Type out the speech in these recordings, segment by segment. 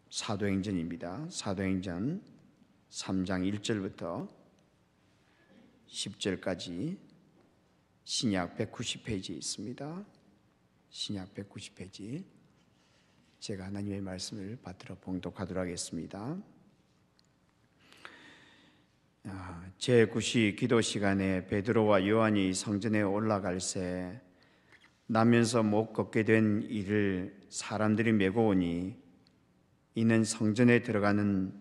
사도행전입니다. 사도행전 3장 1절부터 10절까지 신약 190페이지에 있습니다. 신약 190페이지. 제가 하나님의 말씀을 받들어 봉독하도록 하겠습니다. 제9시 기도 시간에 베드로와 요한이 성전에 올라갈새 나면서 못 걷게 된 이를 사람들이 메고 오니 이는 성전에 들어가는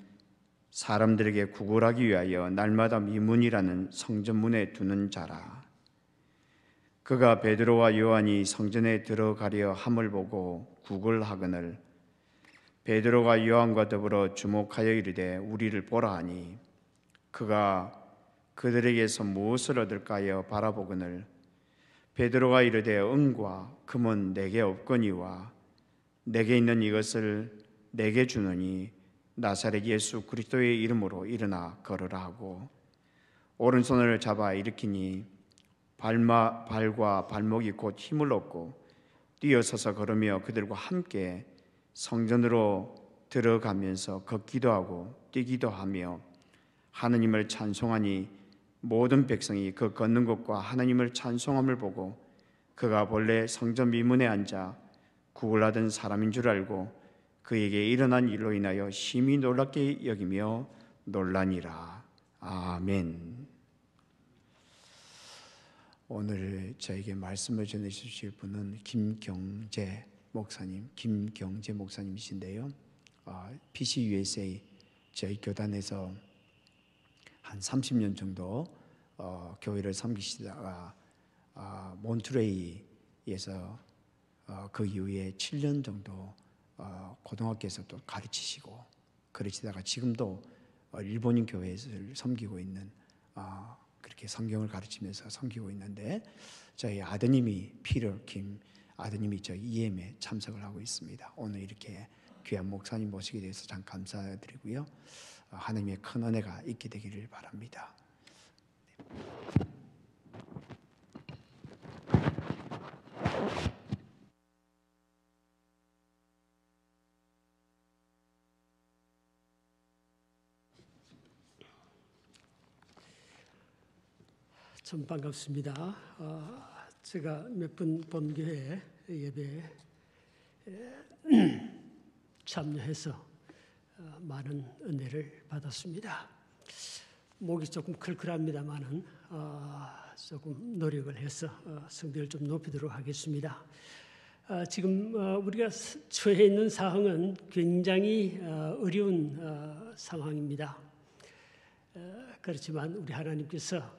사람들에게 구걸하기 위하여 날마다 미문이라는 성전문에 두는 자라. 그가 베드로와 요한이 성전에 들어가려 함을 보고 구걸하거늘 베드로가 요한과 더불어 주목하여 이르되 우리를 보라 하니 그가 그들에게서 무엇을 얻을까 하여 바라보거늘 베드로가 이르되 은과 금은 내게 없거니와 내게 있는 이것을 내게 주노니 나사렛 예수 그리스도의 이름으로 일어나 걸으라 하고 오른손을 잡아 일으키니 발과 발목이 곧 힘을 얻고 뛰어서서 걸으며 그들과 함께 성전으로 들어가면서 걷기도 하고 뛰기도 하며 하느님을 찬송하니 모든 백성이 그 걷는 것과 하나님을 찬송함을 보고 그가 본래 성전 미문에 앉아 구걸하던 사람인 줄 알고 그에게 일어난 일로 인하여 심히 놀랍게 여기며 놀라니라. 아멘. 오늘 저에게 말씀을 전해주실 분은 김경재 목사님이신데요. PCUSA 저희 교단에서 한 30년 정도 교회를 섬기시다가 몬트레이에서 그 이후에 7년 정도 고등학교에서 또 가르치시고 그러시다가 지금도 일본인 교회를 섬기고 있는 그렇게 성경을 가르치면서 섬기고 있는데 저희 아드님이 피터 김 아드님이 저희 EM에 참석을 하고 있습니다. 오늘 이렇게 귀한 목사님 모시게 돼서 참 감사드리고요. 하나님의 큰 은혜가 있게 되기를 바랍니다. 참 반갑습니다. 제가 몇 번 본교회 예배에 참여해서 많은 은혜를 받았습니다. 목이 조금 클클합니다만은 조금 노력을 해서 성벽을 좀 높이도록 하겠습니다. 지금 우리가 처해 있는 상황은 굉장히 어려운 상황입니다. 그렇지만 우리 하나님께서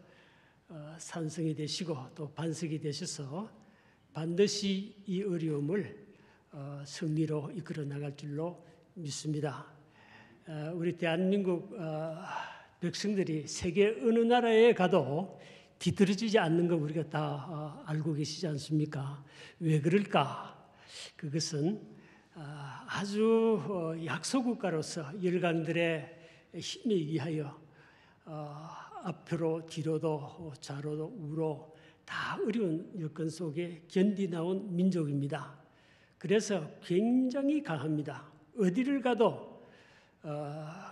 산성이 되시고 또 반석이 되셔서 반드시 이 어려움을 승리로 이끌어 나갈 줄로 믿습니다. 우리 대한민국 백성들이 세계 어느 나라에 가도 뒤떨어지지 않는 거 우리가 다 알고 계시지 않습니까? 왜 그럴까? 그것은 아주 약소국가로서 열강들의 힘에 의하여 앞으로 뒤로도 좌로도 우로 다 어려운 여건 속에 견디나온 민족입니다. 그래서 굉장히 강합니다. 어디를 가도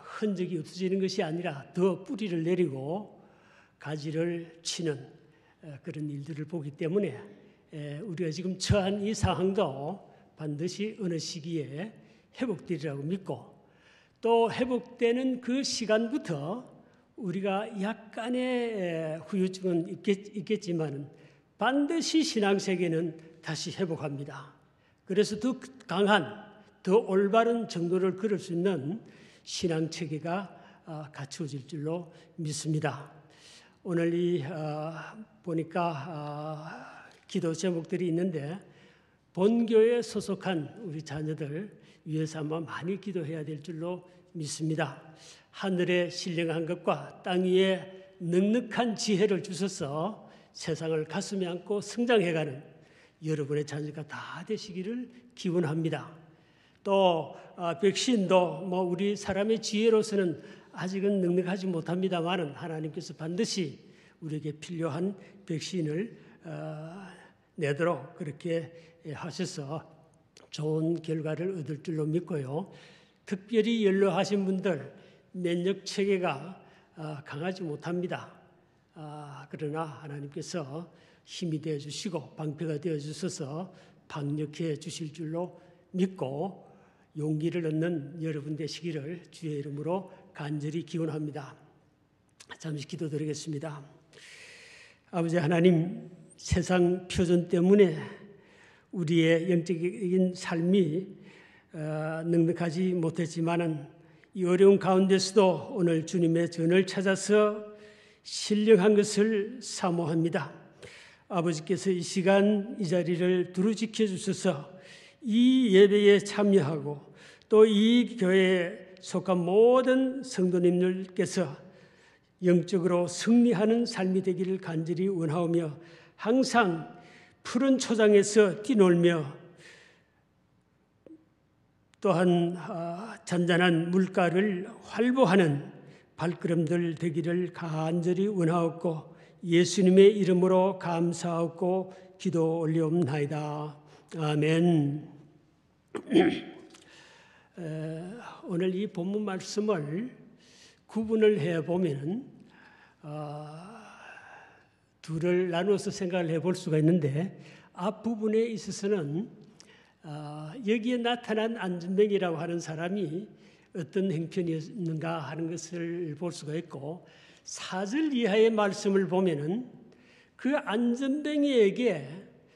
흔적이 없어지는 것이 아니라 더 뿌리를 내리고 가지를 치는 그런 일들을 보기 때문에 우리가 지금 처한 이 상황도 반드시 어느 시기에 회복되리라고 믿고 또 회복되는 그 시간부터 우리가 약간의 후유증은 있겠지만 반드시 신앙세계는 다시 회복합니다. 그래서 더 강한, 더 올바른 정도를 걸을 수 있는 신앙체계가 갖추어질 줄로 믿습니다. 오늘 보니까 기도 제목들이 있는데 본교에 소속한 우리 자녀들 위해서 한번 많이 기도해야 될 줄로 믿습니다. 하늘에 신령한 것과 땅 위에 넉넉한 지혜를 주셔서 세상을 가슴에 안고 성장해가는 여러분의 자녀가 다 되시기를 기원합니다. 또 백신도 우리 사람의 지혜로서는 아직은 넉넉하지 못합니다만 하나님께서 반드시 우리에게 필요한 백신을 내도록 그렇게 하셔서 좋은 결과를 얻을 줄로 믿고요. 특별히 연로하신 분들 면역 체계가 강하지 못합니다. 그러나 하나님께서 힘이 되어 주시고 방패가 되어 주셔서 방역해 주실 줄로 믿고 용기를 얻는 여러분 되시기를 주의 이름으로 간절히 기원합니다. 잠시 기도드리겠습니다. 아버지 하나님, 세상 표준 때문에 우리의 영적인 삶이 넉넉하지 못했지만은 이 어려운 가운데서도 오늘 주님의 전을 찾아서 신령한 것을 사모합니다. 아버지께서 이 시간 이 자리를 두루 지켜주셔서 이 예배에 참여하고 또 이 교회에 속한 모든 성도님들께서 영적으로 승리하는 삶이 되기를 간절히 원하오며 항상 푸른 초장에서 뛰놀며 또한 잔잔한 물가를 활보하는 발걸음들 되기를 간절히 원하옵고 예수님의 이름으로 감사하고 기도 올리옵나이다. 아멘. 오늘 이 본문 말씀을 구분을 해보면 둘을 나누어서 생각을 해볼 수가 있는데 앞부분에 있어서는 여기에 나타난 안전뱅이라고 하는 사람이 어떤 형편이었는가 하는 것을 볼 수가 있고 4절 이하의 말씀을 보면은 그 안전뱅이에게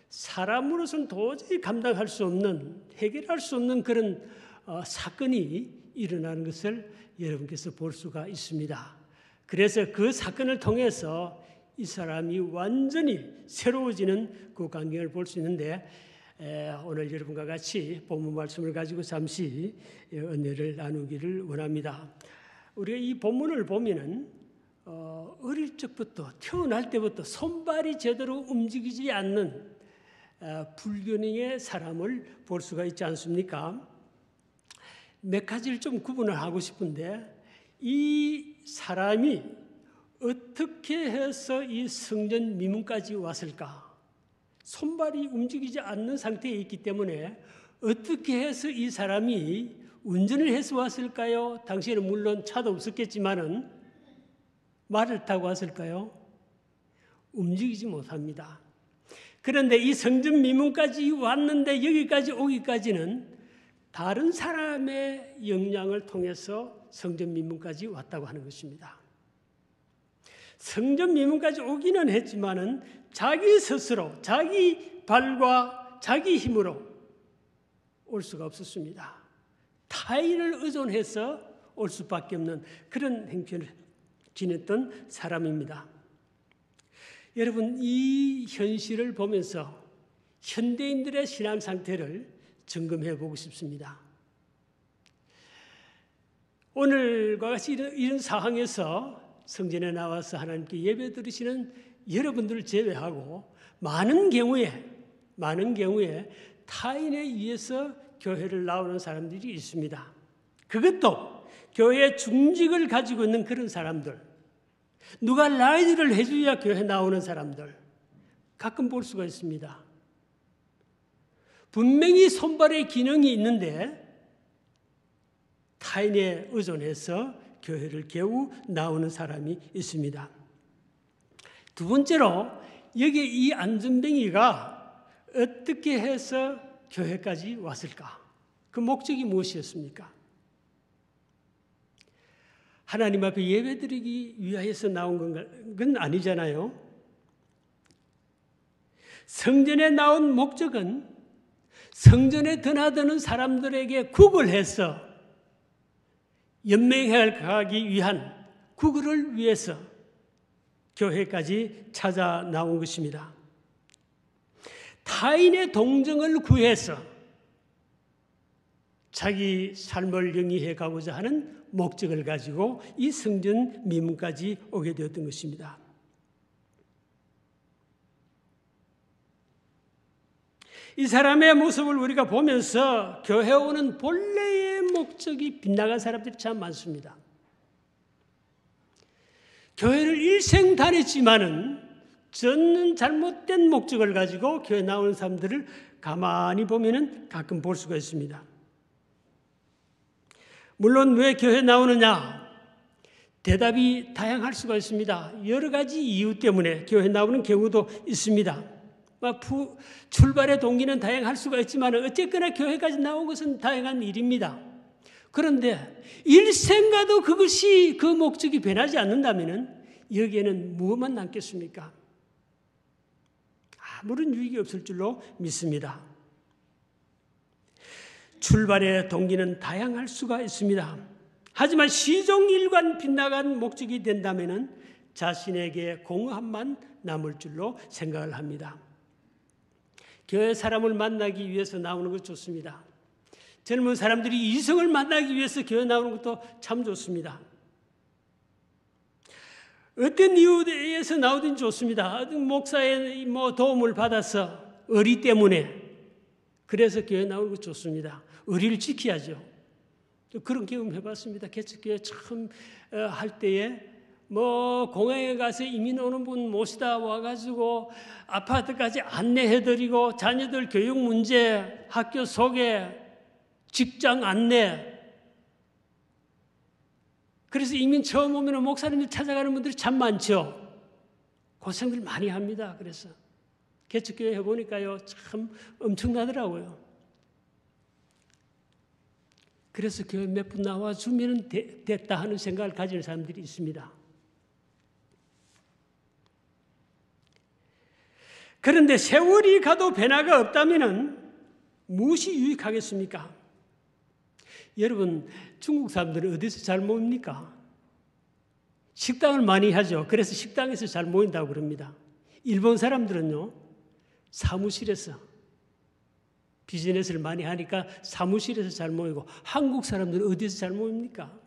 사람으로서는 도저히 감당할 수 없는 해결할 수 없는 그런 사건이 일어나는 것을 여러분께서 볼 수가 있습니다. 그래서 그 사건을 통해서 이 사람이 완전히 새로워지는 그 광경을 볼 수 있는데 오늘 여러분과 같이 본문 말씀을 가지고 잠시 은혜를 나누기를 원합니다. 우리가 이 본문을 보면은 어릴 적부터 태어날 때부터 손발이 제대로 움직이지 않는 불균형의 사람을 볼 수가 있지 않습니까? 몇 가지를 좀 구분을 하고 싶은데 이 사람이 어떻게 해서 이 성전 미문까지 왔을까? 손발이 움직이지 않는 상태에 있기 때문에 어떻게 해서 이 사람이 운전을 해서 왔을까요? 당시에는 물론 차도 없었겠지만은 말을 타고 왔을까요? 움직이지 못합니다. 그런데 이 성전 미문까지 왔는데 여기까지 오기까지는 다른 사람의 영향을 통해서 성전 미문까지 왔다고 하는 것입니다. 성전 미문까지 오기는 했지만은 자기 스스로 자기 발과 자기 힘으로 올 수가 없었습니다. 타인을 의존해서 올 수밖에 없는 그런 행편을 지냈던 사람입니다. 여러분, 이 현실을 보면서 현대인들의 신앙 상태를 점검해 보고 싶습니다. 오늘과 같이 이런 상황에서 성전에 나와서 하나님께 예배 드리시는 여러분들을 제외하고 많은 경우에 타인에 의해서 교회를 나오는 사람들이 있습니다. 그것도 교회의 중직을 가지고 있는 그런 사람들, 누가 라이드를 해줘야 교회 나오는 사람들 가끔 볼 수가 있습니다. 분명히 손발의 기능이 있는데 타인에 의존해서 교회를 겨우 나오는 사람이 있습니다. 두 번째로 여기 이 안전뱅이가 어떻게 해서 교회까지 왔을까? 그 목적이 무엇이었습니까? 하나님 앞에 예배드리기 위하여서 나온 건 아니잖아요. 성전에 나온 목적은 성전에 드나드는 사람들에게 구걸해서 연맹해 가기 위한 구걸을 위해서 교회까지 찾아 나온 것입니다. 타인의 동정을 구해서 자기 삶을 영위해 가고자 하는 목적을 가지고 이 성전 미문까지 오게 되었던 것입니다. 이 사람의 모습을 우리가 보면서 교회 오는 본래의 목적이 빗나간 사람들이 참 많습니다. 교회를 일생 다녔지만은 저는 잘못된 목적을 가지고 교회 나오는 사람들을 가만히 보면은 가끔 볼 수가 있습니다. 물론 왜 교회 나오느냐? 대답이 다양할 수가 있습니다. 여러 가지 이유 때문에 교회 나오는 경우도 있습니다. 출발의 동기는 다양할 수가 있지만 어쨌거나 교회까지 나온 것은 다양한 일입니다. 그런데 일생가도 그것이 그 목적이 변하지 않는다면 여기에는 무엇만 남겠습니까? 아무런 유익이 없을 줄로 믿습니다. 출발의 동기는 다양할 수가 있습니다. 하지만 시종일관 빗나간 목적이 된다면 자신에게 공허함만 남을 줄로 생각을 합니다. 교회 사람을 만나기 위해서 나오는 것 좋습니다. 젊은 사람들이 이성을 만나기 위해서 교회 나오는 것도 참 좋습니다. 어떤 이유에서 나오든 좋습니다. 목사의 도움을 받아서 의리 때문에 그래서 교회 나오는 것 좋습니다. 의리를 지켜야죠. 그런 경험 해봤습니다. 개척교회 처음 할 때에 공항에 가서 이민 오는 분 모시다 와가지고 아파트까지 안내해드리고 자녀들 교육 문제, 학교 소개, 직장 안내. 그래서 이민 처음 오면 목사님들 찾아가는 분들이 참 많죠. 고생들 많이 합니다. 그래서 개척교회 해보니까요 참 엄청나더라고요. 그래서 교회 몇 분 나와주면 됐다 하는 생각을 가지는 사람들이 있습니다. 그런데 세월이 가도 변화가 없다면 무엇이 유익하겠습니까? 여러분, 중국 사람들은 어디서 잘 모입니까? 식당을 많이 하죠. 그래서 식당에서 잘 모인다고 그럽니다. 일본 사람들은요, 사무실에서 비즈니스를 많이 하니까 사무실에서 잘 모이고, 한국 사람들은 어디서 잘 모입니까?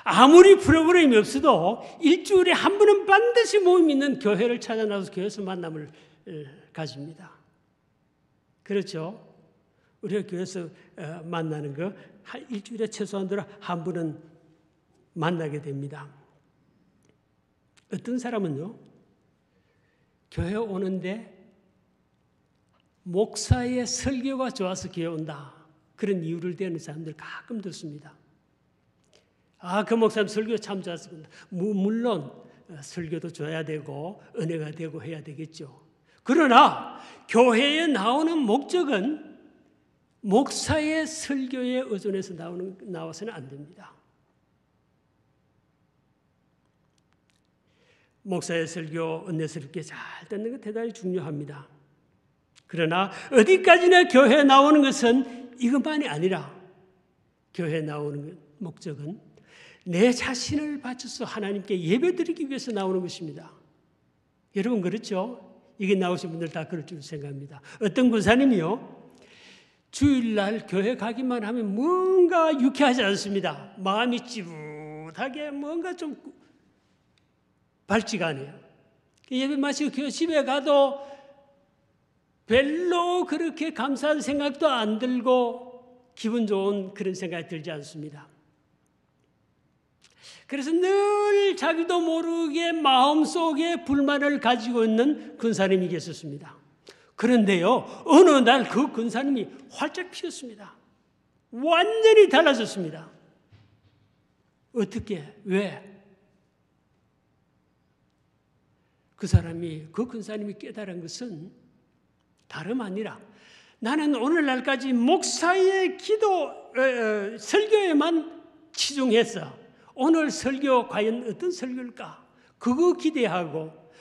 아무리 프로그램이 없어도 일주일에 한 번은 반드시 모임 있는 교회를 찾아 나와서 교회에서 만남을 가집니다. 그렇죠? 우리가 교회에서 만나는 거 일주일에 최소한대로 한 번은 만나게 됩니다. 어떤 사람은요, 교회 오는데 목사의 설교가 좋아서 교회 온다. 그런 이유를 대는 사람들 가끔 듣습니다. 그 목사님 설교 참 좋아서 그런다. 물론 설교도 줘야 되고 은혜가 되고 해야 되겠죠. 그러나 교회에 나오는 목적은 목사의 설교에 의존해서 나와서는 안 됩니다. 목사의 설교 은혜스럽게 잘 듣는 것 대단히 중요합니다. 그러나 어디까지나 교회에 나오는 것은 이것만이 아니라 교회에 나오는 목적은 내 자신을 바쳐서 하나님께 예배드리기 위해서 나오는 것입니다. 여러분 그렇죠? 이게 나오신 분들 다 그럴 줄 생각합니다. 어떤 군사님이요, 주일날 교회 가기만 하면 뭔가 유쾌하지 않습니다. 마음이 찌붓하게 뭔가 좀 밝지가 않아요. 예배 마치고 교회 집에 가도 별로 그렇게 감사한 생각도 안 들고 기분 좋은 그런 생각이 들지 않습니다. 그래서 늘 자기도 모르게 마음속에 불만을 가지고 있는 근사님이 계셨습니다. 그런데요, 어느 날 그 근사님이 활짝 피었습니다. 완전히 달라졌습니다. 어떻게? 왜? 그 근사님이 깨달은 것은 다름 아니라 나는 오늘날까지 목사의 설교에만 치중해서 오늘 설교 과연 어떤 설교일까? 그거 기대하고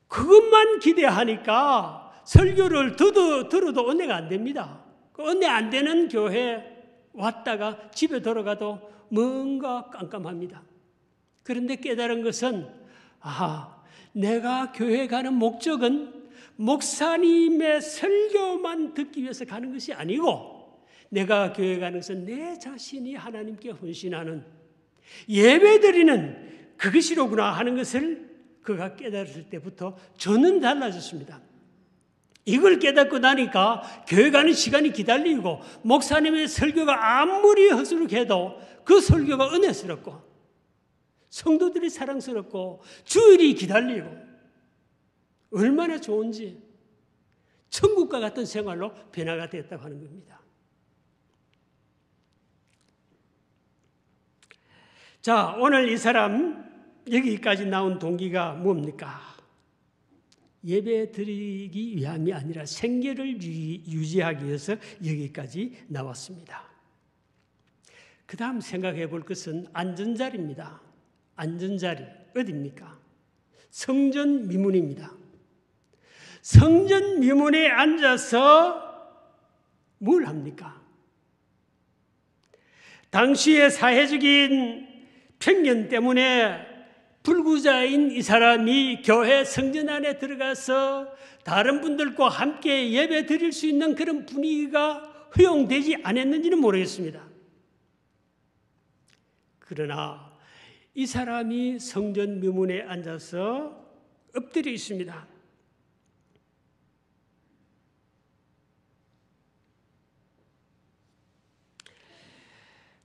그것만 기대하니까 설교를 들어도 은혜가 안 됩니다. 은혜 안 되는 교회 왔다가 집에 돌아가도 뭔가 깜깜합니다. 그런데 깨달은 것은 내가 교회 가는 목적은 목사님의 설교만 듣기 위해서 가는 것이 아니고 내가 교회 가는 것은 내 자신이 하나님께 헌신하는 예배드리는 그것이로구나 하는 것을 그가 깨달았을 때부터 저는 달라졌습니다. 이걸 깨닫고 나니까 교회 가는 시간이 기다리고 목사님의 설교가 아무리 허술해도 그 설교가 은혜스럽고 성도들이 사랑스럽고 주일이 기다리고 얼마나 좋은지 천국과 같은 생활로 변화가 되었다고 하는 겁니다. 자, 오늘 이 사람 여기까지 나온 동기가 뭡니까? 예배 드리기 위함이 아니라 생계를 유지하기 위해서 여기까지 나왔습니다. 그 다음 생각해 볼 것은 안전자리입니다. 안전자리 어디입니까? 성전 미문입니다. 성전 미문에 앉아서 뭘 합니까? 당시의 사회적인 편견 때문에 불구자인 이 사람이 교회 성전 안에 들어가서 다른 분들과 함께 예배 드릴 수 있는 그런 분위기가 허용되지 않았는지는 모르겠습니다. 그러나 이 사람이 성전 미문에 앉아서 엎드려 있습니다.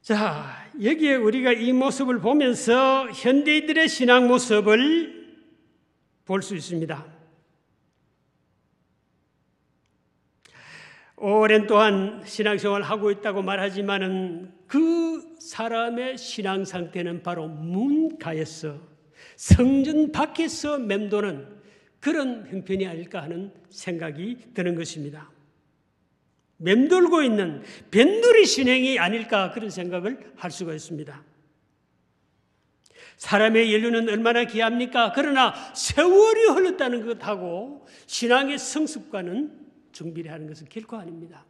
자, 여기에 우리가 이 모습을 보면서 현대인들의 신앙 모습을 볼 수 있습니다. 오랜 동안 신앙생활을 하고 있다고 말하지만은 그 사람의 신앙 상태는 바로 문가에서 성전 밖에서 맴도는 그런 형편이 아닐까 하는 생각이 드는 것입니다. 맴돌고 있는 변두리 신행이 아닐까 그런 생각을 할 수가 있습니다. 사람의 연륜은 얼마나 귀합니까? 그러나 세월이 흘렀다는 것하고 신앙의 성숙과는 정비례하는 것은 결코 아닙니다.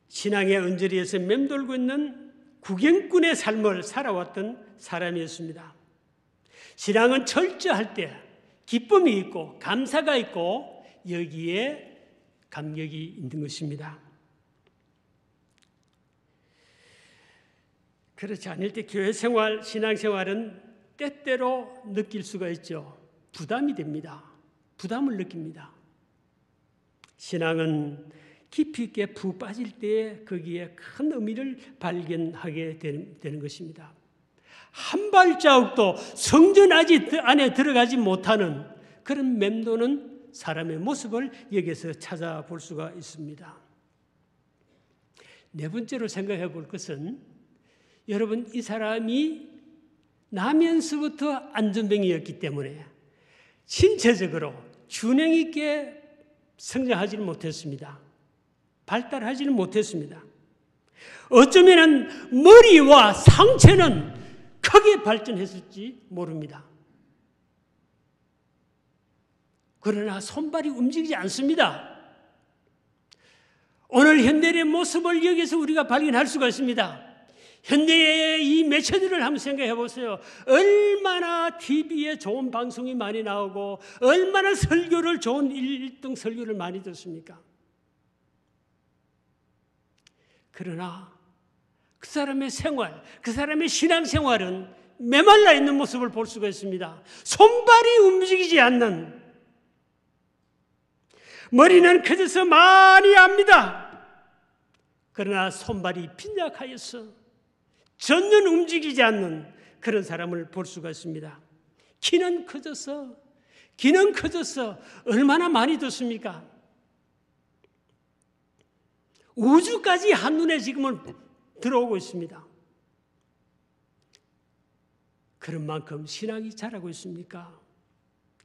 신앙의 언저리에서 맴돌고 있는 구경꾼의 삶을 살아왔던 사람이었습니다. 신앙은 철저할 때 기쁨이 있고 감사가 있고 여기에 감격이 있는 것입니다. 그렇지 않을 때 교회 생활, 신앙 생활은 때때로 느낄 수가 있죠. 부담이 됩니다. 부담을 느낍니다. 신앙은 깊이 있게 푹 빠질 때 거기에 큰 의미를 발견하게 되는 것입니다. 한 발자국도 성전 안에 들어가지 못하는 그런 맴도는 사람의 모습을 여기서 찾아볼 수가 있습니다. 네 번째로 생각해 볼 것은 여러분, 이 사람이 나면서부터 안전병이었기 때문에 신체적으로 균형 있게 성장하지는 못했습니다. 발달하지는 못했습니다. 어쩌면 머리와 상체는 크게 발전했을지 모릅니다. 그러나 손발이 움직이지 않습니다. 오늘 현대의 모습을 여기서 우리가 발견할 수가 있습니다. 현대의 이 매체들을 한번 생각해 보세요. 얼마나 TV에 좋은 방송이 많이 나오고 얼마나 설교를 좋은 1등 설교를 많이 듣습니까? 그러나 그 사람의 생활, 그 사람의 신앙생활은 메말라 있는 모습을 볼 수가 있습니다. 손발이 움직이지 않는, 머리는 커져서 많이 압니다. 그러나 손발이 빈약하여서 전혀 움직이지 않는 그런 사람을 볼 수가 있습니다. 키는 커져서 얼마나 많이 듣습니까? 우주까지 한눈에 지금은 들어오고 있습니다. 그런 만큼 신앙이 자라고 있습니까?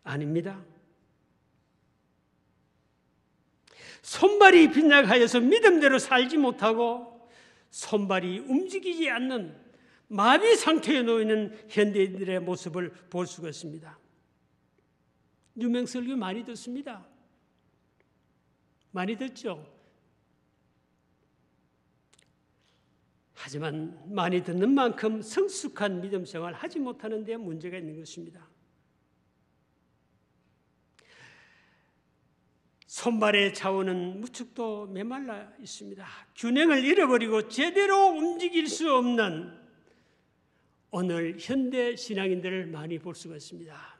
아닙니다. 손발이 빈약하여서 믿음대로 살지 못하고 손발이 움직이지 않는 마비 상태에 놓이는 현대인들의 모습을 볼 수가 있습니다. 유명설교 많이 듣습니다. 많이 듣죠? 하지만 많이 듣는 만큼 성숙한 믿음 생활을 하지 못하는 데 문제가 있는 것입니다. 손발의 자원은 무척도 메말라 있습니다. 균형을 잃어버리고 제대로 움직일 수 없는 오늘 현대 신앙인들을 많이 볼 수가 있습니다.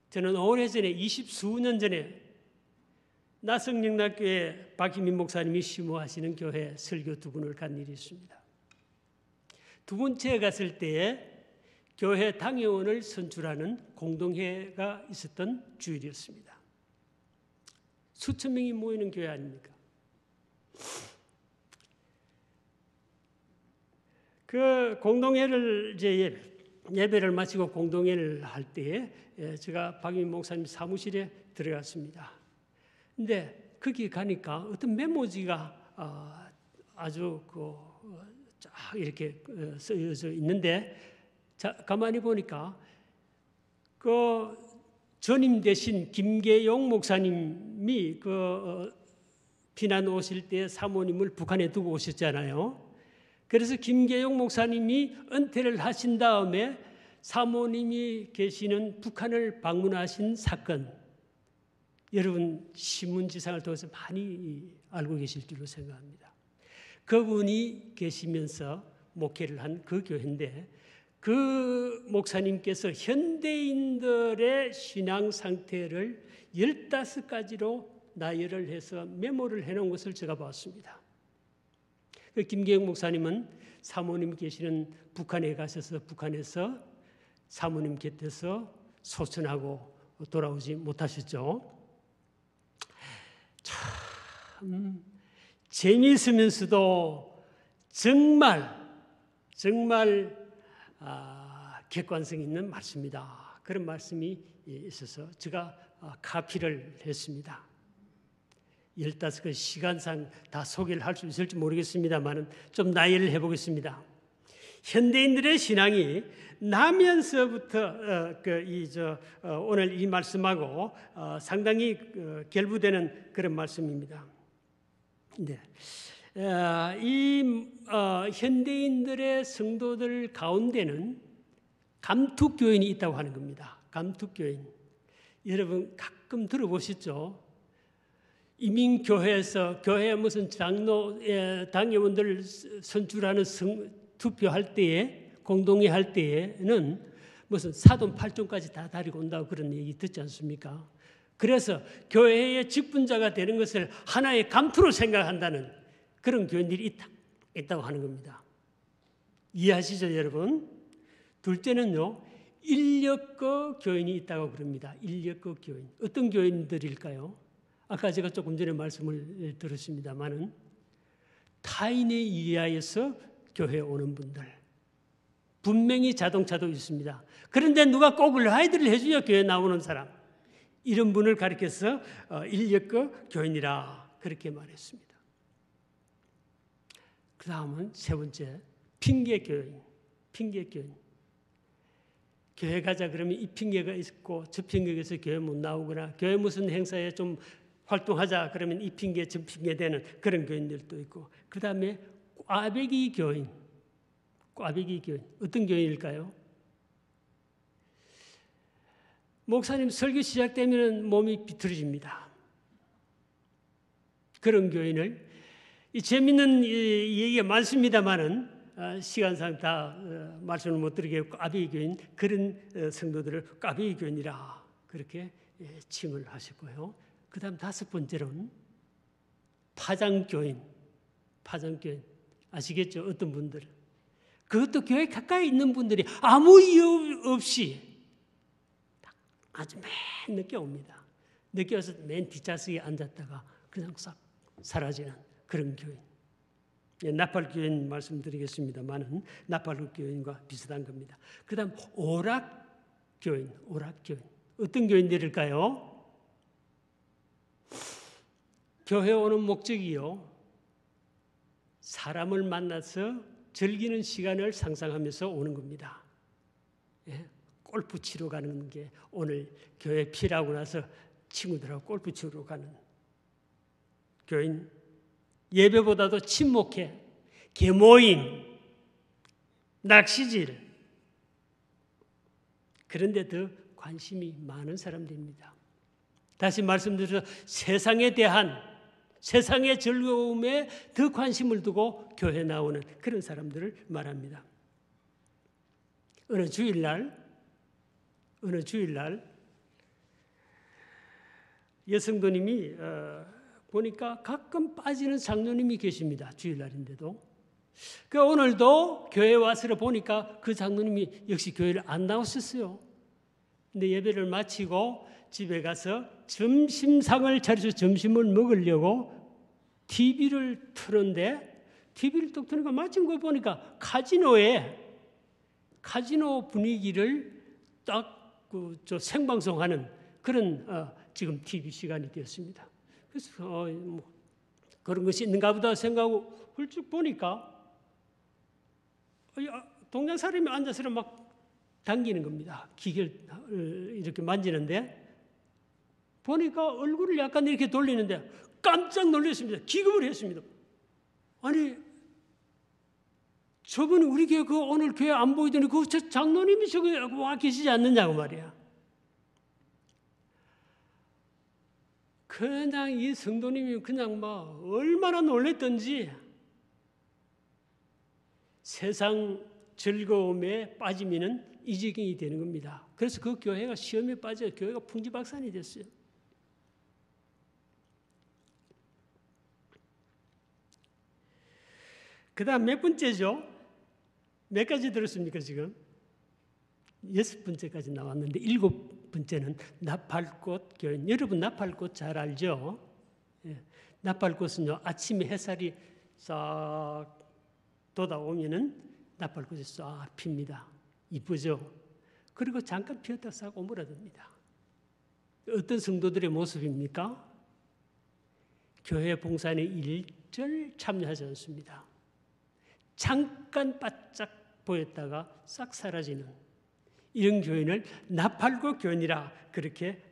저는 오래전에 20수년 전에 나성영락교회 박희민 목사님이 심호하시는 교회 설교 2군을 간 일이 있습니다. 두 번째 갔을 때에 교회 당회원을 선출하는 공동회가 있었던 주일이었습니다. 수천 명이 모이는 교회 아닙니까? 그 공동회를 이제 예배를 마치고 공동회를 할 때에 제가 박유민 목사님 사무실에 들어갔습니다. 근데 거기 가니까 어떤 메모지가 아주 쫙 이렇게 쓰여져 있는데, 가만히 보니까 그 전임 대신 김계용 목사님이 비난 오실 때 사모님을 북한에 두고 오셨잖아요. 그래서 김계용 목사님이 은퇴를 하신 다음에 사모님이 계시는 북한을 방문하신 사건, 여러분 신문지상을 통해서 많이 알고 계실 줄로 생각합니다. 그분이 계시면서 목회를 한 그 교회인데, 그 목사님께서 현대인들의 신앙 상태를 15가지로 나열을 해서 메모를 해놓은 것을 제가 봤습니다. 그 김계영 목사님은 사모님 계시는 북한에 가셔서 북한에서 사모님 곁에서 소천하고 돌아오지 못하셨죠. 참 재미있으면서도 정말 객관성 있는 말씀이다. 그런 말씀이 있어서 제가 카피를 했습니다. 15그 시간상 다 소개를 할 수 있을지 모르겠습니다만 좀 나열을 해보겠습니다. 현대인들의 신앙이 나면서부터 오늘 이 말씀하고 상당히 결부되는 그런 말씀입니다. 네. 현대인들의 성도들 가운데는 감투교인이 있다고 하는 겁니다. 감투교인. 여러분 가끔 들어보셨죠? 이민교회에서 교회 무슨 당회원들 선출하는 투표할 때에, 공동회 할 때에는 무슨 사돈 8종까지 다 다리고 온다고 그런 얘기 듣지 않습니까? 그래서 교회의 직분자가 되는 것을 하나의 감투로 생각한다는 그런 교인들이 있다고 하는 겁니다. 이해하시죠, 여러분? 둘째는요, 인력거 교인이 있다고 그럽니다. 인력거 교인. 어떤 교인들일까요? 아까 제가 조금 전에 말씀을 들었습니다만은 타인에 의하여서 교회에 오는 분들, 분명히 자동차도 있습니다. 그런데 누가 꼭 라이드를 해줘야 교회에 나오는 사람, 이런 분을 가리켜서 인력거 교인이라 그렇게 말했습니다. 그 다음은 세 번째, 핑계교인. 핑계교인. 교회 가자 그러면 이 핑계가 있고 저 핑계가 있어서 교회 못 나오거나, 교회 무슨 행사에 좀 활동하자 그러면 이 핑계 저 핑계 되는 그런 교인들도 있고, 그 다음에 꽈배기 교인. 꽈배기 교인. 어떤 교인일까요? 목사님 설교 시작되면 몸이 비틀어집니다. 그런 교인을, 이 재밌는 얘기가 많습니다만은 시간상 다 말씀을 못 드리겠고, 꽈배기 교인, 그런 성도들을 꽈배기 교인이라 그렇게 칭을 하셨고요. 그 다음 5번째로는 파장교인. 파장교인. 아시겠죠? 어떤 분들은. 그것도 교회 가까이 있는 분들이 아무 이유 없이 아주 맨 늦게 옵니다. 늦게 와서 맨 뒷좌석에 앉았다가 그냥 싹 사라지는 그런 교인. 나팔교인 말씀드리겠습니다만은 나팔교인과 비슷한 겁니다. 그 다음 오락교인. 오락교인. 어떤 교인들일까요? 교회 오는 목적이요, 사람을 만나서 즐기는 시간을 상상하면서 오는 겁니다. 예? 골프 치러 가는 게 오늘 교회 필요하고 나서 친구들하고 골프 치러 가는 교인. 예배보다도 친목회, 계모임, 낚시질, 그런데 더 관심이 많은 사람들입니다. 다시 말씀드려서 세상에 대한, 세상의 즐거움에 더 관심을 두고 교회에 나오는 그런 사람들을 말합니다. 어느 주일날 여성도님이 보니까 가끔 빠지는 장로님이 계십니다. 주일날인데도. 그 오늘도 교회에 와서 보니까 그 장로님이 역시 교회를 안 나오셨어요. 근데 예배를 마치고 집에 가서 점심상을 차려서 점심을 먹으려고 TV를 트는데 TV를 뚝 트니까 마침 그거 보니까 카지노 분위기를 딱 생방송하는 그런 지금 TV 시간이 되었습니다. 그래서 뭐 그런 것이 있는가 보다 생각하고 훌쩍 보니까 동양 사람이 앉아서 막 당기는 겁니다. 기계를 이렇게 만지는데 보니까 얼굴을 약간 이렇게 돌리는데 깜짝 놀랐습니다. 기겁을 했습니다. 아니 저분이 우리 교회 오늘 교회 안 보이더니 저 장로님이 저기 와 계시지 않느냐고 말이야. 그냥 이 성도님이 그냥 막 얼마나 놀랬던지 세상 즐거움에 빠지면은 이지경이 되는 겁니다. 그래서 그 교회가 시험에 빠져 교회가 풍지박산이 됐어요. 그 다음 몇 번째죠? 몇 가지 들었습니까 지금? 6번째까지 나왔는데 7번째는 나팔꽃 교인. 여러분 나팔꽃 잘 알죠? 예. 나팔꽃은요 아침에 햇살이 싹 돋아오면은 나팔꽃이 싹 핍니다. 이쁘죠? 그리고 잠깐 피었다 싹 오므라듭니다. 어떤 성도들의 모습입니까? 교회 봉사에 일절 참여하지 않습니다. 잠깐 바짝 보였다가 싹 사라지는 이런 교인을 나팔꽃 교인이라 그렇게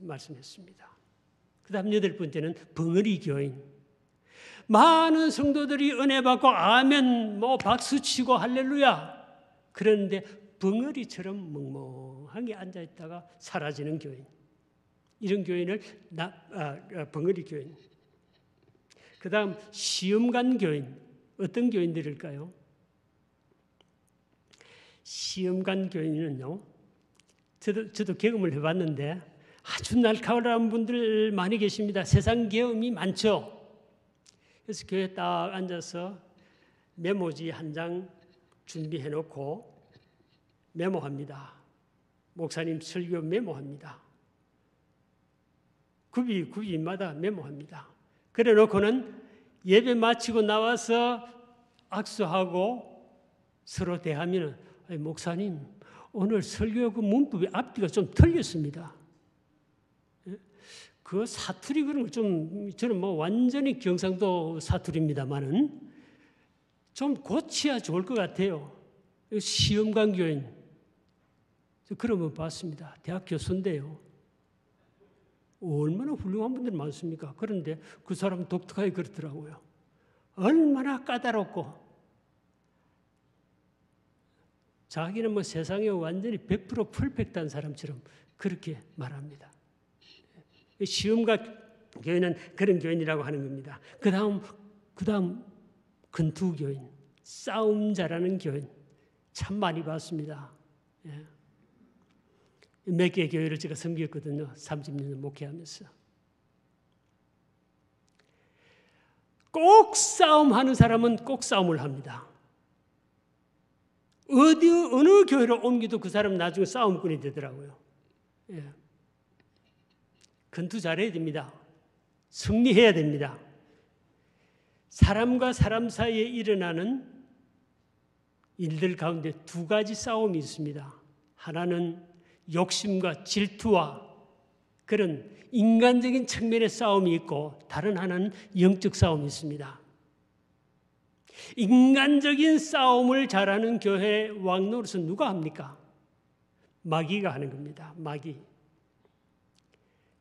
말씀했습니다. 그 다음 8번째는 벙어리 교인. 많은 성도들이 은혜 받고 아멘 뭐 박수치고 할렐루야 그런데 벙어리처럼 멍멍하게 앉아있다가 사라지는 교인. 이런 교인을 벙어리 교인. 그 다음 시험관 교인. 어떤 교인들일까요? 시험관 교인은요, 저도 경험을 해봤는데 아주 날카로운 분들 많이 계십니다. 세상 경험이 많죠. 그래서 교회에 딱 앉아서 메모지 한 장 준비해놓고 메모합니다. 목사님 설교 메모합니다. 구비마다 메모합니다. 그래 놓고는 예배 마치고 나와서 악수하고 서로 대하면 목사님 오늘 설교 그 문법의 앞뒤가 좀 틀렸습니다. 그 사투리 그런 걸 좀 저는 뭐 완전히 경상도 사투리입니다만은 좀 고쳐야 좋을 것 같아요. 시험관 교인 그런 분 봤습니다. 대학 교수인데요. 얼마나 훌륭한 분들 많습니까? 그런데 그 사람은 독특하게 그렇더라고요. 얼마나 까다롭고 자기는 뭐 세상에 완전히 100% 퍼펙트한 사람처럼 그렇게 말합니다. 시험관 교인은 그런 교인이라고 하는 겁니다. 그 다음 근투 교인, 싸움 잘하는 교인 참 많이 봤습니다. 예. 몇 개의 교회를 제가 섬겼거든요. 30년 목회하면서. 꼭 싸움하는 사람은 꼭 싸움을 합니다. 어느 교회로 옮기도 그 사람은 나중에 싸움꾼이 되더라고요. 예. 근투 잘해야 됩니다. 승리해야 됩니다. 사람과 사람 사이에 일어나는 일들 가운데 2가지 싸움이 있습니다. 하나는 욕심과 질투와 그런 인간적인 측면의 싸움이 있고 다른 하나는 영적 싸움이 있습니다. 인간적인 싸움을 잘하는 교회 왕노릇은 누가 합니까? 마귀가 하는 겁니다. 마귀.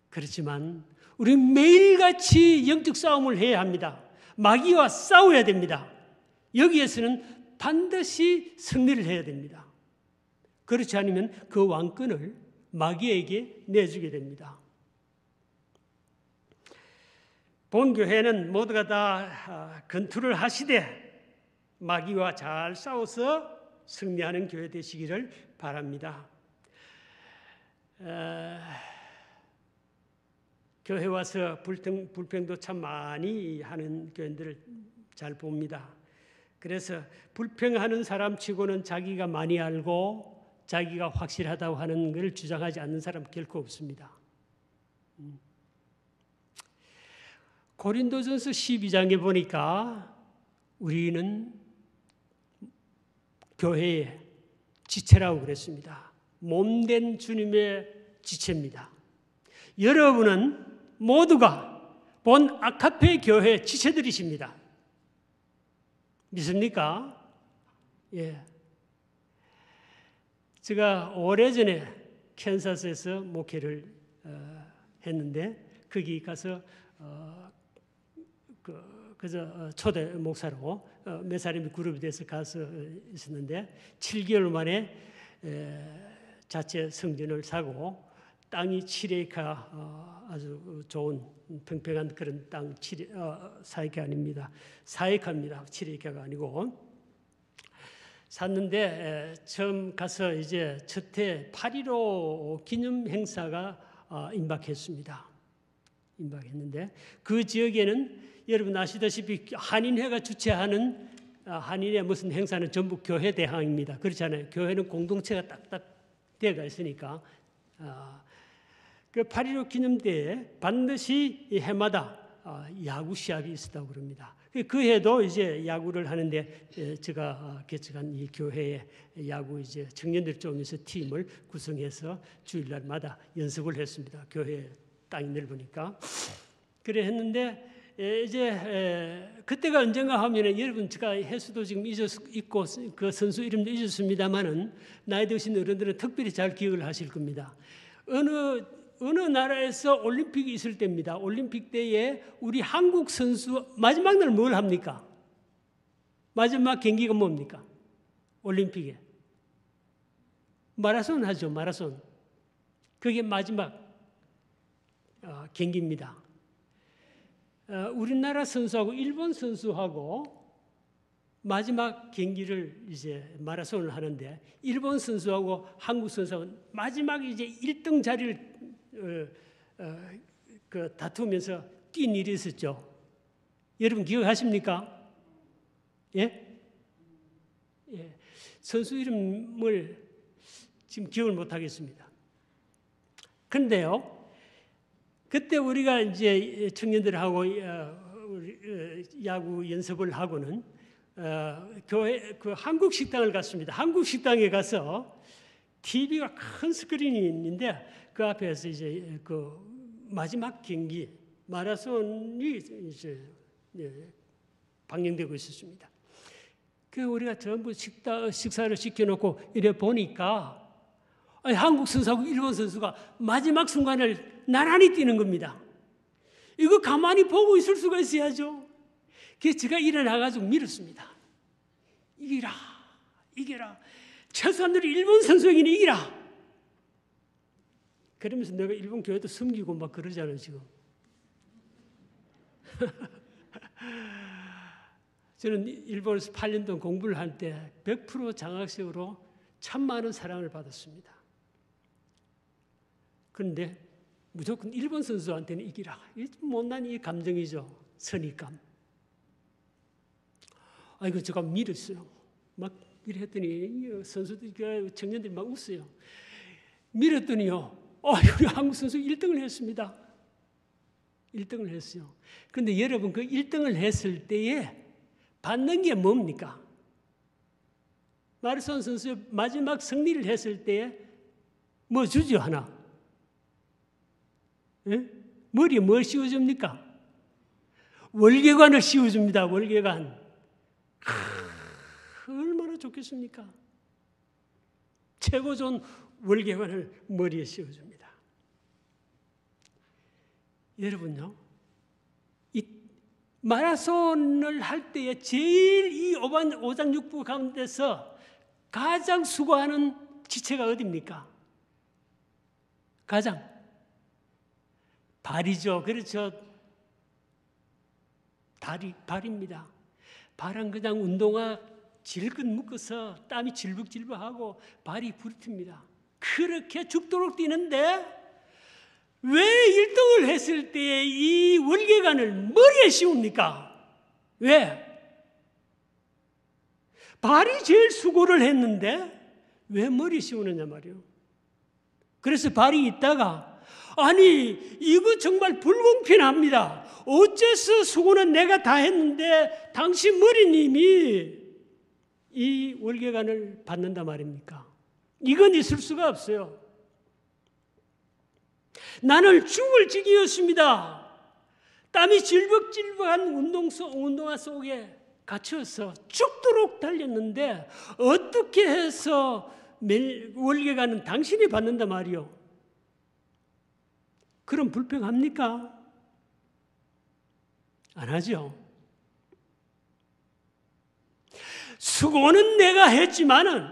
그렇지만 우리 매일같이 영적 싸움을 해야 합니다. 마귀와 싸워야 됩니다. 여기에서는 반드시 승리를 해야 됩니다. 그렇지 않으면 그 왕권을 마귀에게 내주게 됩니다. 본교회는 모두가 다 건투를 하시되 마귀와 잘 싸워서 승리하는 교회 되시기를 바랍니다. 교회 와서 불평도 참 많이 하는 교인들을 잘 봅니다. 그래서 불평하는 사람 치고는 자기가 많이 알고 자기가 확실하다고 하는 것을 주장하지 않는 사람 결코 없습니다. 고린도전서 12장에 보니까 우리는 교회의 지체라고 그랬습니다. 몸된 주님의 지체입니다. 여러분은 모두가 본 아카페 교회 지체들이십니다. 믿습니까? 예. 제가 오래전에 캔사스에서 목회를 했는데 거기 가서 그저 초대 목사로 몇 사람이 그룹이 돼서 가서 있었는데 7개월 만에 자체 성전을 사고 땅이 7에이카 아주 좋은 평평한 그런 땅 4에이카 아닙니다. 4에이카입니다. 7에이카가 아니고 샀는데 처음 가서 이제 첫해 8.15 기념 행사가 임박했습니다. 임박했는데 그 지역에는 여러분 아시다시피 한인회가 주최하는 한인회 무슨 행사는 전부 교회 대항입니다. 그렇잖아요. 교회는 공동체가 딱딱 되어가 있으니까 그 8.15 기념대에 반드시 해마다 야구 시합이 있었다고 그럽니다. 그 해도 이제 야구를 하는데 제가 개척한 이 교회의 야구 이제 청년들 쪽에서 팀을 구성해서 주일날마다 연습을 했습니다. 교회 땅이 넓으니까 그래 했는데 이제 그때가 언젠가 하면은 여러분 제가 해수도 지금 잊고 그 선수 이름도 잊었습니다만은 나이 드신 어른들은 특별히 잘 기억을 하실 겁니다. 어느 나라에서 올림픽이 있을 때입니다. 올림픽 때에 우리 한국 선수 마지막 날 뭘 합니까? 마지막 경기가 뭡니까? 올림픽에 마라손 하죠. 마라손. 그게 마지막 경기입니다. 우리나라 선수하고 일본 선수하고 마지막 경기를 이제 마라손을 하는데 일본 선수하고 한국 선수하고 마지막 이제 1등 자리를 다투면서 뛴 일이 있었죠. 여러분 기억하십니까? 예? 예. 선수 이름을 지금 기억을 못 하겠습니다. 그런데요, 그때 우리가 이제 청년들하고 야구 연습을 하고는 교회 그 한국 식당을 갔습니다. 한국 식당에 가서 TV가 큰 스크린이 있는데 그 앞에서 이제 그 마지막 경기 마라손이 이제 방영되고 있었습니다. 그 우리가 전부 식사를 시켜놓고 이래 보니까 한국 선수하고 일본 선수가 마지막 순간을 나란히 뛰는 겁니다. 이거 가만히 보고 있을 수가 있어야죠. 그래서 제가 일어나가지고 밀었습니다. 이기라, 이기라. 최소한으로 일본 선수에게는 이기라. 그러면서 내가 일본 교회도 섬기고 막 그러잖아요, 지금. 저는 일본에서 8년 동안 공부를 할 때 100% 장학생으로 참 많은 사랑을 받았습니다. 그런데 무조건 일본 선수한테는 이기라. 이 못난 이 감정이죠. 선입감. 아이고 제가 밀었어요. 막 이랬더니 선수들, 청년들이 막 웃어요. 밀었더니요. 우리 한국 선수 1등을 했습니다. 1등을 했어요. 그런데 여러분 그 1등을 했을 때에 받는 게 뭡니까? 마라손 선수의 마지막 승리를 했을 때에 뭐 주죠 하나? 예? 머리에 뭘 씌워줍니까? 월계관을 씌워줍니다. 월계관. 얼마나 좋겠습니까? 최고 좋은 월계관을 머리에 씌워줍니다. 여러분요, 이 마라손을 할 때에 제일 이 오장육부 가운데서 가장 수고하는 지체가 어디입니까? 가장 발이죠. 그렇죠. 발입니다. 발은 그냥 운동화 질끈 묶어서 땀이 질벅질벅하고 발이 부르틉니다. 그렇게 죽도록 뛰는데 왜 1등을 했을 때 이 월계관을 머리에 씌웁니까? 왜? 발이 제일 수고를 했는데 왜 머리에 씌우느냐 말이에요. 그래서 발이 있다가 아니, 이거 정말 불공평합니다. 어째서 수고는 내가 다 했는데 당신 머리님이 이 월계관을 받는단 말입니까? 이건 있을 수가 없어요. 나는 죽을 지기였습니다. 땀이 질벅질벅한 운동화 속에 갇혀서 죽도록 달렸는데 어떻게 해서 월계관은 당신이 받는단 말이요? 그럼 불평합니까? 안 하죠. 수고는 내가 했지만은,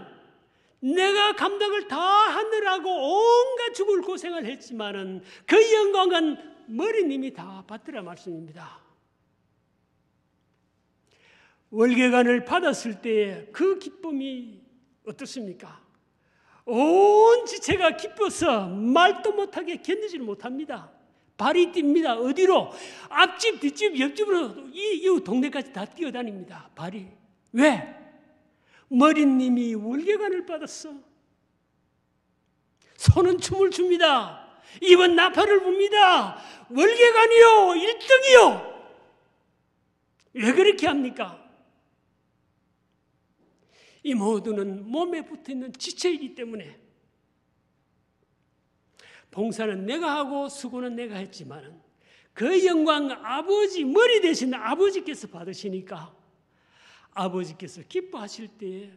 내가 감당을 다 하느라고 온갖 죽을 고생을 했지만은 그 영광은 머리님이 다 받더라 말씀입니다. 월계관을 받았을 때의 그 기쁨이 어떻습니까? 온 지체가 기뻐서 말도 못하게 견디지를 못합니다. 발이 뜁니다. 어디로? 앞집, 뒷집, 옆집으로 이 동네까지 다 뛰어다닙니다. 발이. 왜? 머리님이 월계관을 받았어. 손은 춤을 춥니다. 입은 나팔을 붑니다. 월계관이요, 1등이요. 왜 그렇게 합니까? 이 모두는 몸에 붙어있는 지체이기 때문에 봉사는 내가 하고 수고는 내가 했지만 그 영광 아버지, 머리 대신 아버지께서 받으시니까 아버지께서 기뻐하실 때에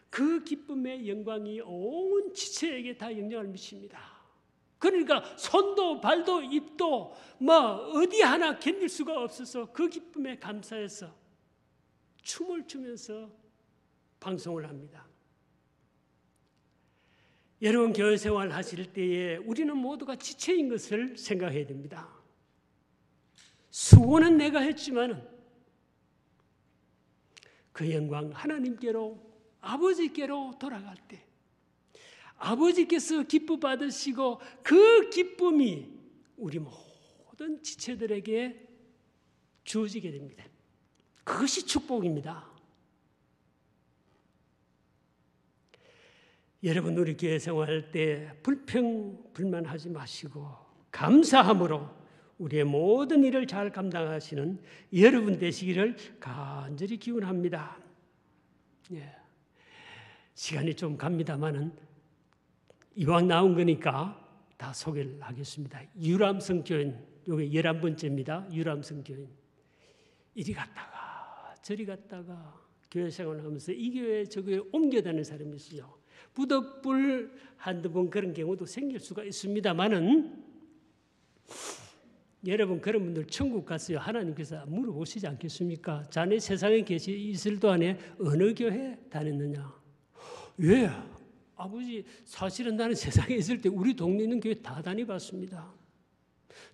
그 기쁨의 영광이 온 지체에게 다 영향을 미칩니다. 그러니까 손도 발도 입도 어디 하나 견딜 수가 없어서 그 기쁨에 감사해서 춤을 추면서 방송을 합니다. 여러분, 교회 생활 하실 때에 우리는 모두가 지체인 것을 생각해야 됩니다. 수고는 내가 했지만은 그 영광 하나님께로, 아버지께로 돌아갈 때 아버지께서 기뻐 받으시고 그 기쁨이 우리 모든 지체들에게 주어지게 됩니다. 그것이 축복입니다. 여러분, 우리 교회 생활할 때 불평불만하지 마시고 감사함으로 우리의 모든 일을 잘 감당하시는 여러분 되시기를 간절히 기원합니다. 예. 시간이 좀 갑니다만은 이왕 나온 거니까 다 소개를 하겠습니다. 유람성 교인, 이게 11번째입니다. 유람성 교인. 이리 갔다가 저리 갔다가 교회 생활을 하면서 이 교회 저 교회 옮겨다니는 사람이 있어요. 부득불 한두 번 그런 경우도 생길 수가 있습니다만은 여러분, 그런 분들 천국 갔어요. 하나님께서 물어보시지 않겠습니까? 자네 세상에 있을 동안에 어느 교회 다녔느냐? 왜? 아버지, 사실은 나는 세상에 있을 때 우리 동네 있는 교회 다 다녀봤습니다.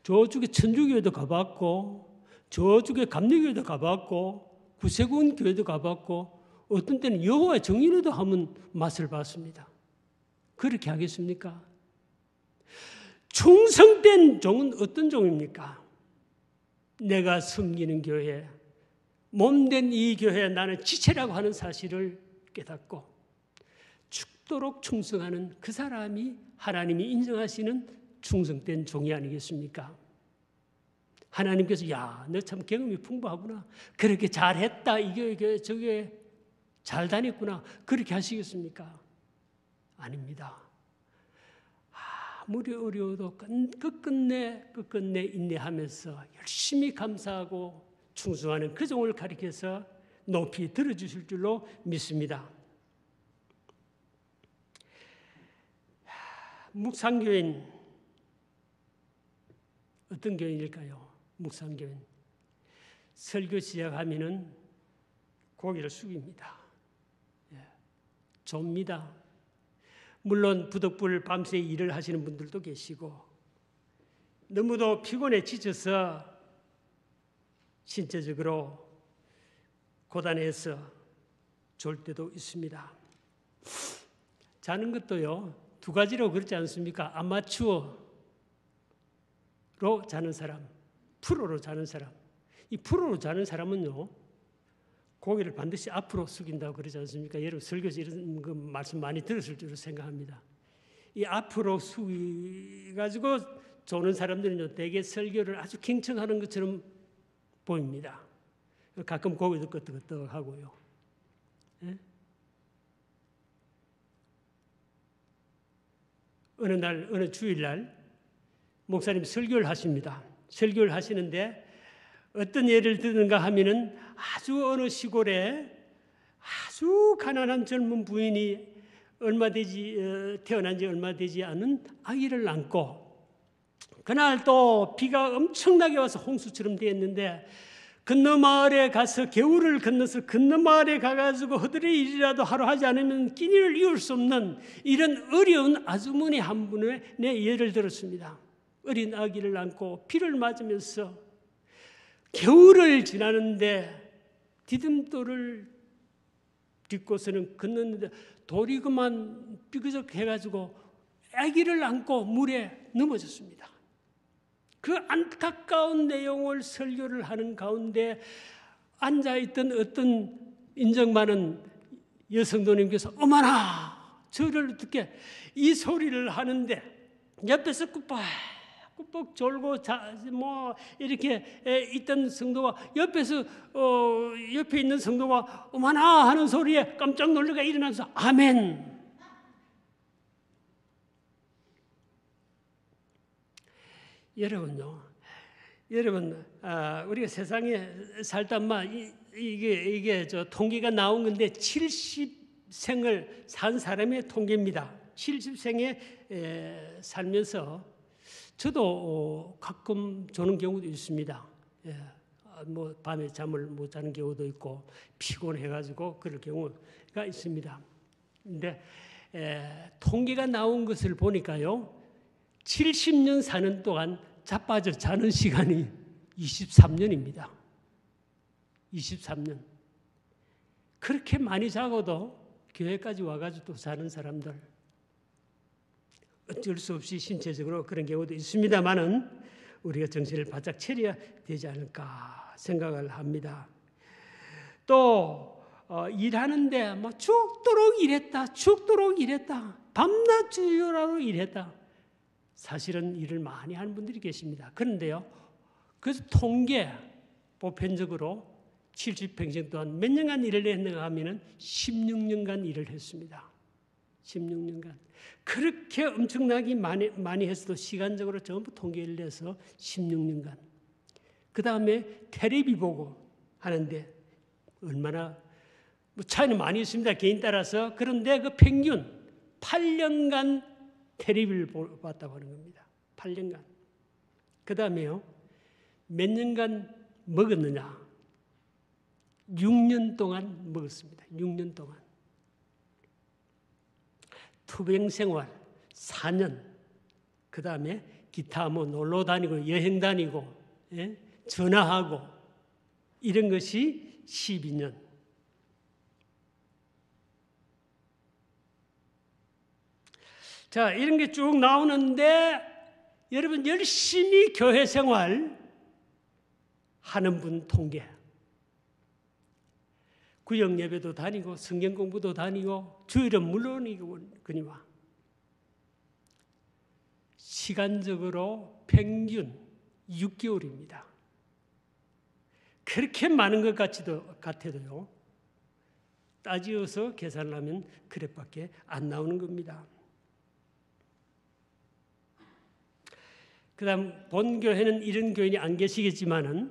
저쪽에 천주교회도 가봤고, 저쪽에 감리교회도 가봤고, 구세군 교회도 가봤고, 어떤 때는 여호와의 정인회도 한번 맛을 봤습니다. 그렇게 하겠습니까? 충성된 종은 어떤 종입니까? 내가 섬기는 교회, 몸된 이 교회에 나는 지체라고 하는 사실을 깨닫고 죽도록 충성하는 그 사람이 하나님이 인정하시는 충성된 종이 아니겠습니까? 하나님께서 야, 너 참 경험이 풍부하구나. 그렇게 잘했다. 이 교회 저 교회 잘 다녔구나. 그렇게 하시겠습니까? 아닙니다. 아무리 어려워도 끝끝내 인내하면서 열심히 감사하고 충성하는 그 종을 가리켜서 높이 들어주실 줄로 믿습니다. 묵상교인, 어떤 교인일까요? 묵상교인. 설교 시작하면은 고개를 숙입니다. 좁니다. 물론 부득불 밤새 일을 하시는 분들도 계시고 너무도 피곤해 지쳐서 신체적으로 고단해서 졸 때도 있습니다. 자는 것도요, 두 가지로 그렇지 않습니까? 아마추어로 자는 사람, 프로로 자는 사람. 이 프로로 자는 사람은요, 고개를 반드시 앞으로 숙인다고 그러지 않습니까? 여러분 설교에서 이런 거 말씀 많이 들었을 줄 생각합니다. 이 앞으로 숙여가지고 조는 사람들은요, 대개 설교를 아주 경청하는 것처럼 보입니다. 가끔 고개도 끄덕끄덕하고요. 예? 어느 주일날 목사님 설교를 하십니다. 설교를 하시는데 어떤 예를 드는가 하면은 아주 어느 시골에 아주 가난한 젊은 부인이 태어난 지 얼마 되지 않은 아기를 안고, 그날 또 비가 엄청나게 와서 홍수처럼 되었는데 건너 마을에 가서 겨울을 건너서 건너 마을에 가가지고 허들의 일이라도 하러 하지 않으면 끼니를 이을 수 없는 이런 어려운 아주머니 한 분의 내 예를 들었습니다. 어린 아기를 안고 비를 맞으면서 겨울을 지나는데 디딤돌을 딛고서는 걷는데 돌이 그만 삐그덕해가지고 아기를 안고 물에 넘어졌습니다. 그 안타까운 내용을 설교를 하는 가운데 앉아있던 어떤 인정 많은 여성도님께서 어머나 저를 어떻게 이 소리를 하는데 옆에서 꾸벅꾸벅 졸고 이렇게 있던 성도가 옆에 있는 성도가 어머나 하는 소리에 깜짝 놀라가 일어나서 아멘. 여러분, 우리가 세상에 살다 이게 통계가 나온 건데 70생을 산 사람의 통계입니다. 70생에 살면서 저도 가끔 조는 경우도 있습니다. 밤에 잠을 못 자는 경우도 있고 피곤해가지고 그럴 경우가 있습니다. 근데 통계가 나온 것을 보니까요, 70년 사는 동안 자빠져 자는 시간이 23년입니다. 23년. 그렇게 많이 자고도 교회까지 와가지고 또 자는 사람들, 어쩔 수 없이 신체적으로 그런 경우도 있습니다만은 우리가 정신을 바짝 차려야 되지 않을까 생각을 합니다. 또 일하는데 죽도록 일했다. 밤낮 주요라로 일했다. 사실은 일을 많이 하는 분들이 계십니다. 그런데요, 그래서 통계 보편적으로 70평생 동안 몇 년간 일을 했는가 하면은 16년간 일을 했습니다. 16년간. 그렇게 엄청나게 많이 했어도 시간적으로 전부 통계를 내서 16년간. 그 다음에 텔레비 보고 하는데 얼마나 차이는 많이 있습니다. 개인 따라서. 그런데 그 평균 8년간 텔레비를 봤다고 하는 겁니다. 8년간. 그 다음에요, 몇 년간 먹었느냐? 6년 동안 먹었습니다. 6년 동안. 투병 생활 4년. 그 다음에 기타 놀러 다니고 여행 다니고 전화하고 이런 것이 12년. 자, 이런 게 쭉 나오는데 여러분 열심히 교회 생활 하는 분 통계. 구역 예배도 다니고 성경 공부도 다니고 주일은 물론이거니와 시간적으로 평균 6개월입니다. 그렇게 많은 것 같아도요, 따지어서 계산을 하면 그릇밖에 안 나오는 겁니다. 그 다음 본교회는 이런 교인이 안 계시겠지만은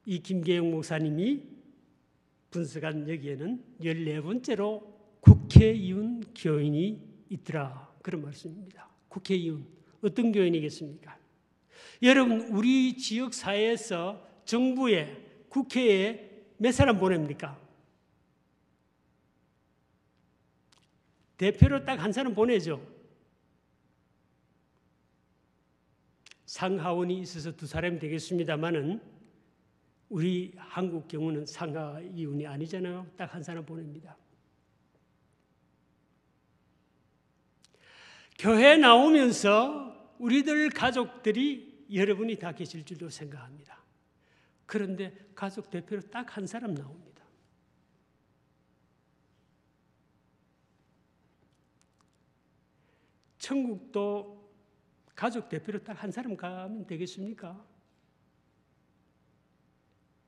이 김계영 목사님이 분석한 여기에는 14번째로 국회의원 교인이 있더라, 그런 말씀입니다. 국회의원, 어떤 교인이겠습니까? 여러분, 우리 지역 사회에서 정부에, 국회에 몇 사람 보냅니까? 대표로 딱 한 사람 보내죠. 상하원이 있어서 2사람이 되겠습니다만은 우리 한국 경우는 상하위원이 아니잖아요. 딱 한 사람 보냅니다. 교회 나오면서 우리들 가족들이 여러분이 다 계실 줄로 생각합니다. 그런데 가족 대표로 딱 한 사람 나옵니다. 천국도 가족 대표로 딱 한 사람 가면 되겠습니까?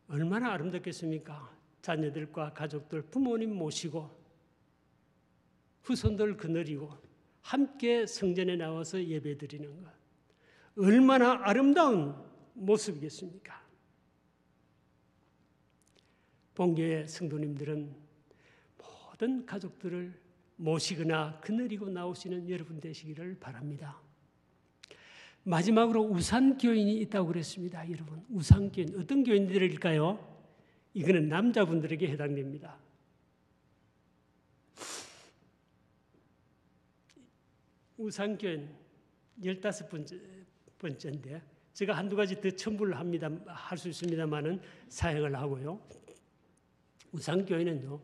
얼마나 아름답겠습니까? 자녀들과 가족들, 부모님 모시고 후손들 거느리고 함께 성전에 나와서 예배드리는 것. 얼마나 아름다운 모습이겠습니까? 본교회 성도님들은 모든 가족들을 모시거나 거느리고 나오시는 여러분 되시기를 바랍니다. 마지막으로 우산교인이 있다고 그랬습니다. 여러분, 우산교인 어떤 교인들일까요? 이거는 남자분들에게 해당됩니다. 우산교인 15번째인데 제가 한두 가지 더 첨부를 할 수 있습니다만은 사용을 하고요. 우산교인은요,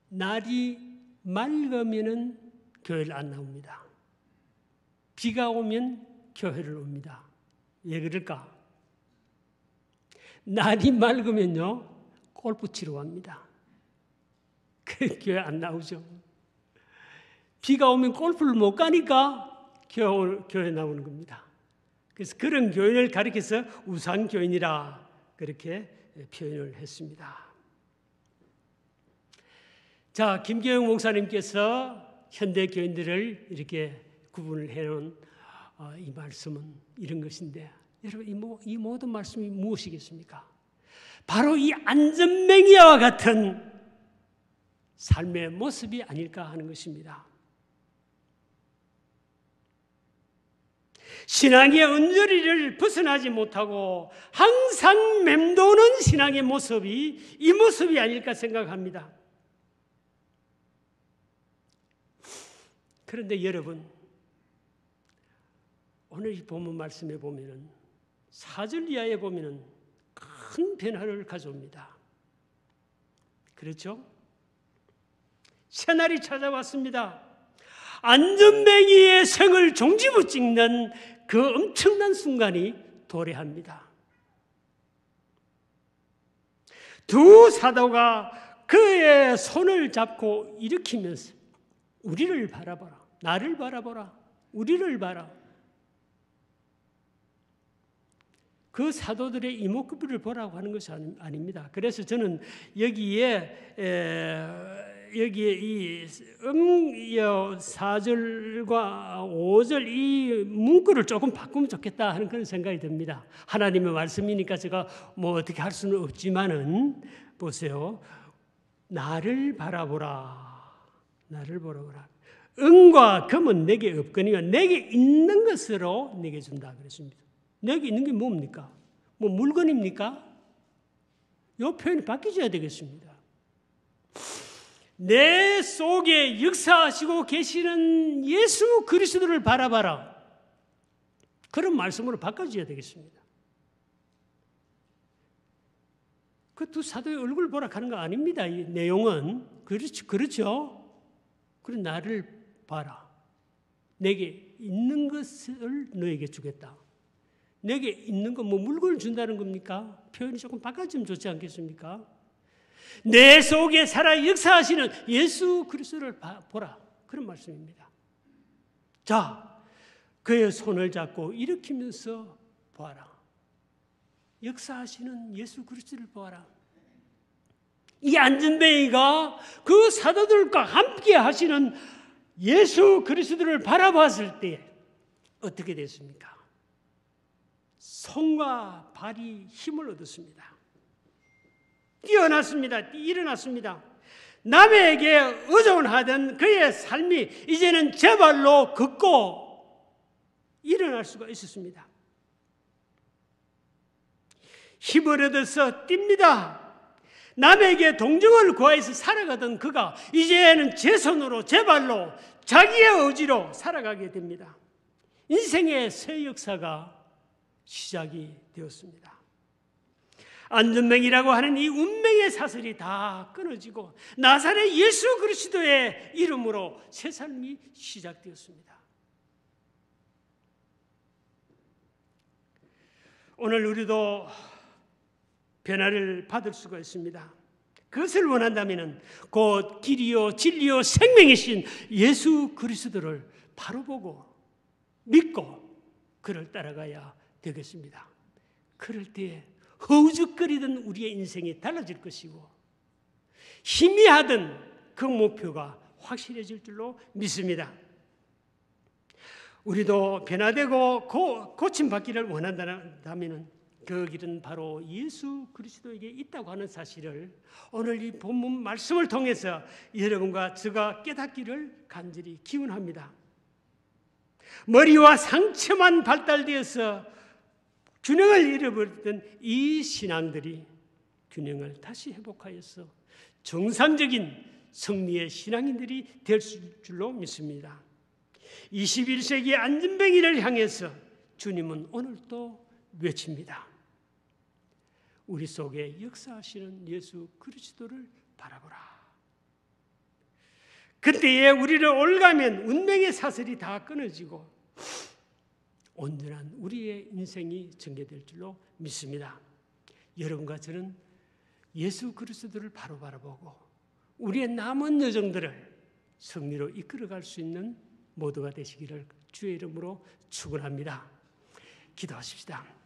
날이 맑으면은 교회를 안 나옵니다. 비가 오면 교회를 옵니다. 왜 그럴까? 날이 맑으면요, 골프 치러 갑니다. 그 교회 안 나오죠. 비가 오면 골프를 못 가니까 교회 나오는 겁니다. 그래서 그런 교인을 가리켜서 우산교인이라 그렇게 표현을 했습니다. 자, 김경영 목사님께서 현대 교인들을 이렇게 구분을 해놓은 이 말씀은 이런 것인데, 여러분 이 모든 말씀이 무엇이겠습니까? 바로 이 안전뱅이와 같은 삶의 모습이 아닐까 하는 것입니다. 신앙의 언저리를 벗어나지 못하고 항상 맴도는 신앙의 모습이 이 모습이 아닐까 생각합니다. 그런데 여러분, 오늘 이 본문 말씀에 보면은 4절 이하에 보면은 큰 변화를 가져옵니다. 그렇죠? 새날이 찾아왔습니다. 안전뱅이의 성을 종지부 찍는 그 엄청난 순간이 도래합니다. 두 사도가 그의 손을 잡고 일으키면서 우리를 바라보라, 나를 바라보라, 우리를 봐라. 그 사도들의 이목구비를 보라고 하는 것이 아닙니다. 그래서 저는 여기에 이 4절과 5절 이 문구를 조금 바꾸면 좋겠다 하는 그런 생각이 듭니다. 하나님의 말씀이니까 제가 뭐 어떻게 할 수는 없지만은 보세요. 나를 바라보라. 나를 바라보라. 은과 금은 내게 없거니와 내게 있는 것으로 내게 준다 그랬습니다. 내게 있는 게 뭡니까? 뭐 물건입니까? 이 표현이 바뀌어야 되겠습니다. 내 속에 역사하시고 계시는 예수 그리스도를 바라봐라. 그런 말씀으로 바꿔줘야 되겠습니다. 그 두 사도의 얼굴 보라 하는 거 아닙니다. 이 내용은. 그렇죠. 그래 나를 봐라. 내게 있는 것을 너에게 주겠다. 내게 있는 거 뭐 물건을 준다는 겁니까? 표현이 조금 바꿔주면 좋지 않겠습니까? 내 속에 살아 역사하시는 예수 그리스도를 보라. 그런 말씀입니다. 자, 그의 손을 잡고 일으키면서 보아라. 역사하시는 예수 그리스도를 보아라. 이 안전뱅이가 그 사도들과 함께 하시는 예수 그리스도를 바라봤을 때 어떻게 됐습니까? 손과 발이 힘을 얻었습니다. 뛰어났습니다. 일어났습니다. 남에게 의존하던 그의 삶이 이제는 제 발로 걷고 일어날 수가 있었습니다. 힘을 얻어서 뜁니다. 남에게 동정을 구해서 살아가던 그가 이제는 제 손으로 제 발로 자기의 의지로 살아가게 됩니다. 인생의 새 역사가 시작이 되었습니다. 안전뱅이라고 하는 이 운명의 사슬이 다 끊어지고 나사렛 예수 그리스도의 이름으로 새 삶이 시작되었습니다. 오늘 우리도 변화를 받을 수가 있습니다. 그것을 원한다면 곧 길이요 진리요 생명이신 예수 그리스도를 바로 보고 믿고 그를 따라가야 되겠습니다. 그럴 때에 허우적거리던 우리의 인생이 달라질 것이고 희미하던 그 목표가 확실해질 줄로 믿습니다. 우리도 변화되고 고침받기를 원한다면 그 길은 바로 예수 그리스도에게 있다고 하는 사실을 오늘 이 본문 말씀을 통해서 여러분과 제가 깨닫기를 간절히 기원합니다. 머리와 상처만 발달되어서 균형을 잃어버렸던 이 신앙들이 균형을 다시 회복하여서 정상적인 승리의 신앙인들이 될 줄로 믿습니다. 21세기 안진뱅이를 향해서 주님은 오늘도 외칩니다. 우리 속에 역사하시는 예수 그리스도를 바라보라. 그때에 우리를 올가면 운명의 사슬이 다 끊어지고 온전한 우리의 인생이 전개될 줄로 믿습니다. 여러분과 저는 예수 그리스도를 바로 바라보고 우리의 남은 여정들을 승리로 이끌어갈 수 있는 모두가 되시기를 주의 이름으로 축원합니다. 기도하십시다.